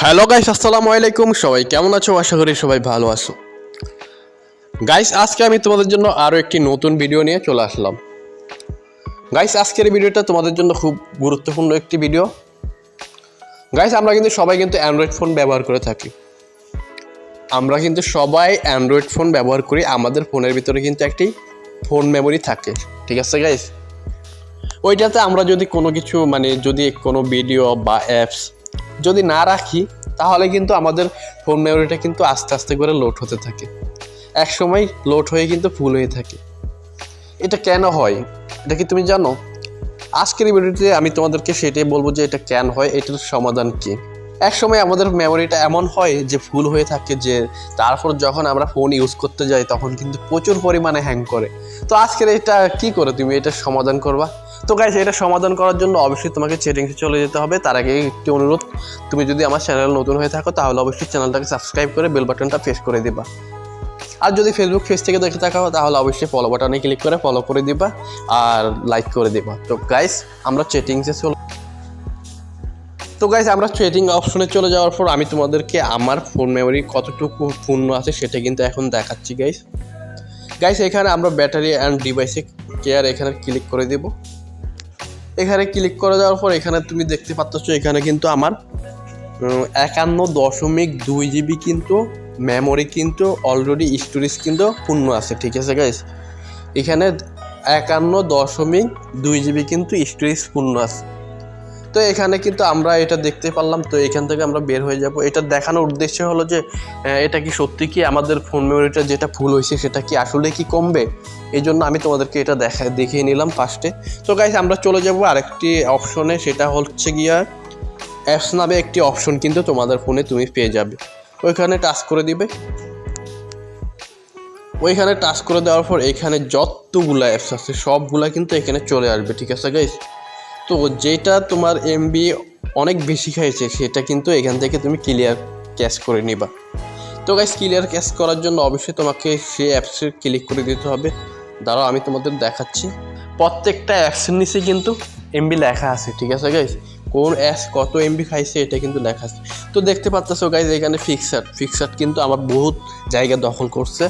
Hello guys, আসসালামু আলাইকুম। সবাই কেমন আছো? আশা করি সবাই ভালো আছো। গাইস, আজকে আমি তোমাদের জন্য আরও একটি নতুন ভিডিও নিয়ে চলে আসলাম। গাইস, আজকের ভিডিওটা তোমাদের জন্য খুব গুরুত্বপূর্ণ একটি ভিডিও। গাইস, আমরা কিন্তু সবাই অ্যান্ড্রয়েড ফোন ব্যবহার করে থাকি। অ্যান্ড্রয়েড ফোন ব্যবহার করি। আমাদের ফোনের ভিতরে কিন্তু একটি ফোন মেমোরি থাকে, ঠিক আছে গাইস? ওইটাতে আমরা যদি কোনো কিছু যদি কোনো ভিডিও বা অ্যাপস যদি না রাখি, তাহলে কিন্তু আমাদের ফোন মেমোরিটা কিন্তু আস্তে আস্তে করে লোড হতে থাকে। এক সময় লোড হয়ে কিন্তু ফুল হয়ে থাকে। এটা কেন হয়, এটা কি তুমি জানো? আজকের এই ভিডিওতে আমি তোমাদেরকে সেটাই বলবো যে এটা কেন হয়, এটার সমাধান কি। এক সময় আমাদের মেমোরিটা এমন হয় যে ফুল হয়ে থাকে, যে তারপর যখন আমরা ফোন ইউজ করতে যাই তখন কিন্তু প্রচুর পরিমাণে হ্যাং করে। তো আজকের এটা কি করে তুমি এটার সমাধান করবা? তো গাইস, এটা সমাধান করার জন্য অবশ্যই তোমাকে সেটিংসে চলে যেতে হবে। তার আগে একটি অনুরোধ, তুমি যদি আমার চ্যানেল নতুন হয়ে থাকো তাহলে অবশ্যই চ্যানেলটাকে সাবস্ক্রাইব করে বেল বাটনটা প্রেস করে দিবা। আর যদি ফেসবুক পেজ থেকে দেখে থাকো তাহলে অবশ্যই ফলো বাটনে ক্লিক করে ফলো করে দিবা আর লাইক করে দিবা। তো গাইস, আমরা আমরা সেটিং অপশনে চলে যাওয়ার পর আমি তোমাদেরকে আমার ফোন মেমোরি কতটুকু পূর্ণ আছে সেটা কিন্তু এখন দেখাচ্ছি গাইস। এখানে আমরা ব্যাটারি অ্যান্ড ডিভাইসে কেয়ার এখানে ক্লিক করে দেব। এখানে ক্লিক করে দেওয়ার পর এখানে তুমি দেখতে পাচ্ছ এখানে কিন্তু আমার 51.2 জিবি কিন্তু মেমোরি কিন্তু অলরেডি স্টোরেজ কিন্তু পূর্ণ আছে, ঠিক আছে গাইস? এখানে 51.2 জিবি কিন্তু স্টোরেজ পূর্ণ আছে। তো এখানে কিন্তু আমরা এটা দেখতে পারলাম। তো এখান থেকে আমরা বের হয়ে যাব। এটা দেখানোর উদ্দেশ্য হলো যে এটা কি সত্যি কি আমাদের ফোন মেমোরিটা যেটা ফুল হয়েছে সেটা কি আসলে কি কমবে, এই জন্য আমি তোমাদেরকে এটা দেখিয়ে নিলাম ফার্স্টে। তো গাইস, আমরা চলে যাব আরেকটি অপশনে, সেটা হচ্ছে গিয়া অ্যাপস নামে একটি অপশন কিন্তু তোমাদের ফোনে তুমি পেয়ে যাবে। ওইখানে টাচ করে দিবে। ওইখানে টাচ করে দেওয়ার পর এখানে যতগুলো অ্যাপস আছে সবগুলা কিন্তু এখানে চলে আসবে, ঠিক আছে গাইস? তো যেটা তোমার এমবি অনেক বেশি খাইছে সেটা কিন্তু এখান থেকে তুমি ক্লিয়ার ক্যাশ করে নিবা। তো গাইস, ক্লিয়ার ক্যাশ করার জন্য অবশ্যই তোমাকে সেই অ্যাপসে ক্লিক করে দিতে হবে। দাঁড়াও, আমি তোমাদের দেখাচ্ছি। প্রত্যেকটা অ্যাপসের নিচে কিন্তু এমবি লেখা আছে, ঠিক আছে গাইস? কোন অ্যাপস কত এমবি খাইছে এটা কিন্তু লেখা আছে। তো দেখতে পাচ্ছ গাইস, এখানে ফিক্সার কিন্তু আমার বহুত জায়গা দখল করছে।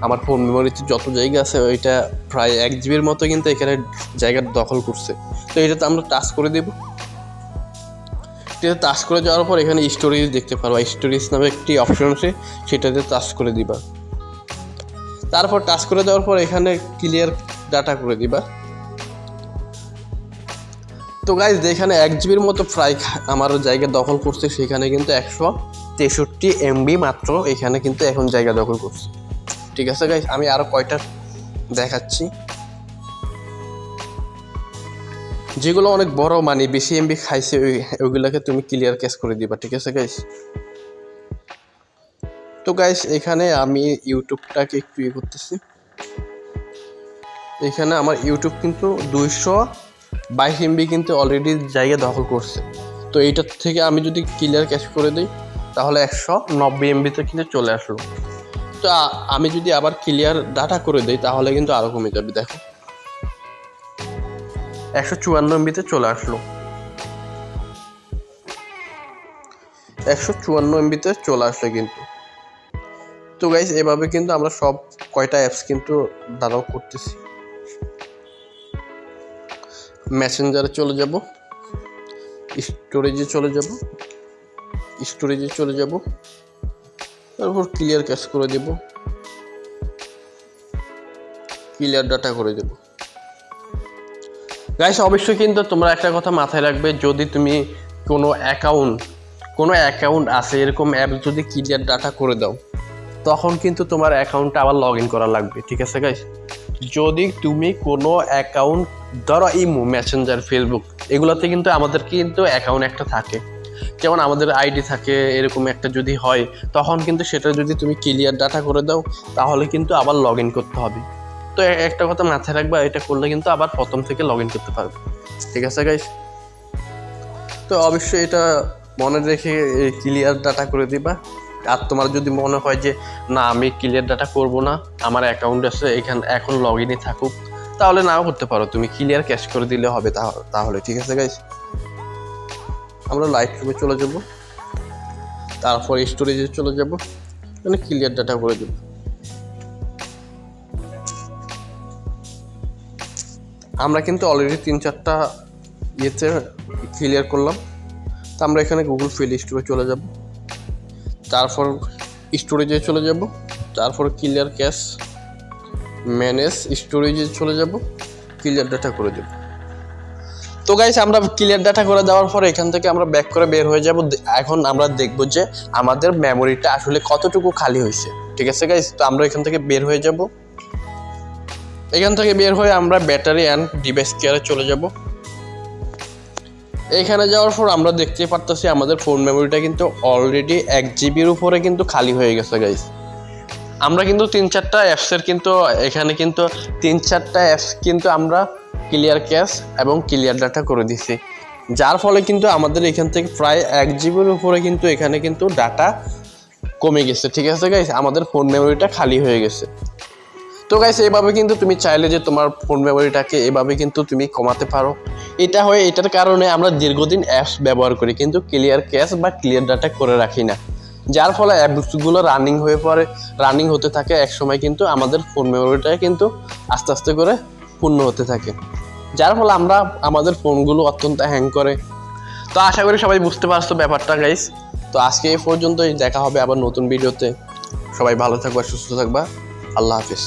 আমার ফোন মেমোরিতে যত জায়গা আছে ওইটা প্রায় 1 জিবির মতো কিন্তু এখানে জায়গা দখল করছে। তো এটাতে আমরা টাচ করে দেব। এটাতে টাচ করে যাওয়ার পর এখানে স্টোরেজ দেখতে পারবা। স্টোরেজ নামে একটি অপশন আছে, সেটাতে টাচ করে দিবা। তারপর টাচ করে দেওয়ার পর এখানে ক্লিয়ার ডাটা করে দিবা। তো গাইজ, যেখানে 1 জিবির মতো প্রায় আমার জায়গা দখল করছে সেখানে কিন্তু 163 এমবি মাত্র এখানে কিন্তু এখন জায়গা দখল করছে, ঠিক আছে গাইজ? আমি আরো কয়টা দেখাচ্ছি যেগুলো অনেক বড় বেশি এমবি খাইছে, ওইগুলোকে তুমি ক্লিয়ার ক্যাশ করে দিবা, ঠিক আছে গাইজ? তো গাইজ, এখানে আমি ইউটিউবটাকে একটু করতেছি। এখানে আমার ইউটিউব কিন্তু 222 এমবি কিন্তু অলরেডি জায়গা দখল করছে। তো এইটার থেকে আমি যদি ক্লিয়ার ক্যাশ করে দিই তাহলে 190 এমবিতে কিন্তু চলে আসলো। তো আমি যদি আবার ক্লিয়ার ডাটা করে দিই তাহলে কিন্তু আরও কমে যাবে। দেখো, 154 এমবিতে চলে আসলো। 154 এমবিতে চলে আসলো কিন্তু। তো গাইস, এভাবে কিন্তু আমরা সব কয়টা অ্যাপস কিন্তু দাঁড়াও করতেছি। মেসেঞ্জারে চলে যাব, স্টোরেজে চলে যাব, তারপর ক্লিয়ার ক্যাশ করে দেব, ক্লিয়ার ডাটা করে দেব। গাইস, অবশ্যই কিন্তু তোমরা একটা কথা মাথায় রাখবে, যদি তুমি কোনো অ্যাকাউন্ট আছে এরকম অ্যাপ যদি ক্লিয়ার ডাটা করে দাও তখন কিন্তু তোমার অ্যাকাউন্টটা আবার লগ ইন করা লাগবে, ঠিক আছে গাইস? যদি তুমি কোনো অ্যাকাউন্ট, ধরো ইমো, মেসেঞ্জার, ফেসবুক, এগুলোতে কিন্তু আমাদের কিন্তু অ্যাকাউন্ট একটা থাকে, যেমন আমাদের আইডি থাকে, এরকম একটা যদি হয় তখন কিন্তু সেটা যদি তুমি ক্লিয়ার ডাটা করে দাও তাহলে কিন্তু আবার লগ ইন করতে হবে। তো একটা কথা মাথায় রাখবা, এটা করলে কিন্তু আবার প্রথম থেকে লগ ইন করতে পারবে, ঠিক আছে গাইস? তো অবশ্যই এটা মনে রেখে ক্লিয়ার ডাটা করে দিবা। আর তোমার যদি মনে হয় যে না, আমি ক্লিয়ার ডাটা করব না, আমার অ্যাকাউন্ট আছে এখন লগ ইনই থাকুক, তাহলে নাও করতে পারো, তুমি ক্লিয়ার ক্যাশ করে দিলে হবে তাহলে, ঠিক আছে গাইস? আমরা লাইট রুমে চলে যাব। তারপর স্টোরেজে চলে যাব, মানে ক্লিয়ার ডাটা করে দেব। আমরা কিন্তু অলরেডি 3-4টা ইয়েতে ক্লিয়ার করলাম। তো আমরা এখানে গুগল প্লে স্টোরে চলে যাব, তারপর স্টোরেজে চলে যাব, তারপর ক্লিয়ার ক্যাশ, ম্যানেজ স্টোরেজে চলে যাব, ক্লিয়ার ডাটা করে দেব। তো গাইস আমরা ক্লিয়ার ডাটা করে দেওয়ার পর এখান থেকে আমরা ব্যাক করে বের হয়ে যাব। এখন আমরা দেখব যে আমাদের মেমোরিটা আসলে কতটুকু খালি হয়েছে। ঠিক আছে গাইস, তো আমরা এখান থেকে বের হয়ে যাব। এখান থেকে বের হয়ে আমরা ব্যাটারি অ্যান্ড ডিভাইস কেয়ারে চলে যাব। এখানে যাওয়ার পর আমরা দেখতে পারতেছি আমাদের ফোন মেমোরিটা কিন্তু অলরেডি 1 জিবির উপরে কিন্তু খালি হয়ে গেছে গাইস। আমরা কিন্তু 3-4টা অ্যাপসের কিন্তু এখানে কিন্তু 3-4টা অ্যাপস কিন্তু আমরা ক্লিয়ার ক্যাশ এবং ক্লিয়ার ডাটা করে দিছি, যার ফলে কিন্তু আমাদের এখান থেকে প্রায় 1 জিবির উপরে কিন্তু এখানে কিন্তু ডাটা কমে গেছে। ঠিক আছে গাইস, আমাদের ফোন মেমোরিটা খালি হয়ে গেছে। তো গাইস এইভাবে কিন্তু তুমি চাইলে যে তোমার ফোন মেমোরিটাকে এভাবে কিন্তু তুমি কমাতে পারো। এটার কারণে আমরা দীর্ঘদিন অ্যাপস ব্যবহার করি কিন্তু ক্লিয়ার ক্যাশ বা ক্লিয়ার ডাটা করে রাখি না, যার ফলে অ্যাপসগুলো রানিং হতে থাকে। এক সময় কিন্তু আমাদের ফোন মেমোরিটা কিন্তু আস্তে আস্তে করে পূর্ণ হতে থাকে, যার ফলে আমাদের ফোনগুলো অত্যন্ত হ্যাং করে। তো আশা করি সবাই বুঝতে পারছো ব্যাপারটা গাইস। তো আজকে এই পর্যন্তই, দেখা হবে আবার নতুন ভিডিওতে। সবাই ভালো থাকবা, সুস্থ থাকবা, আল্লাহ হাফিজ।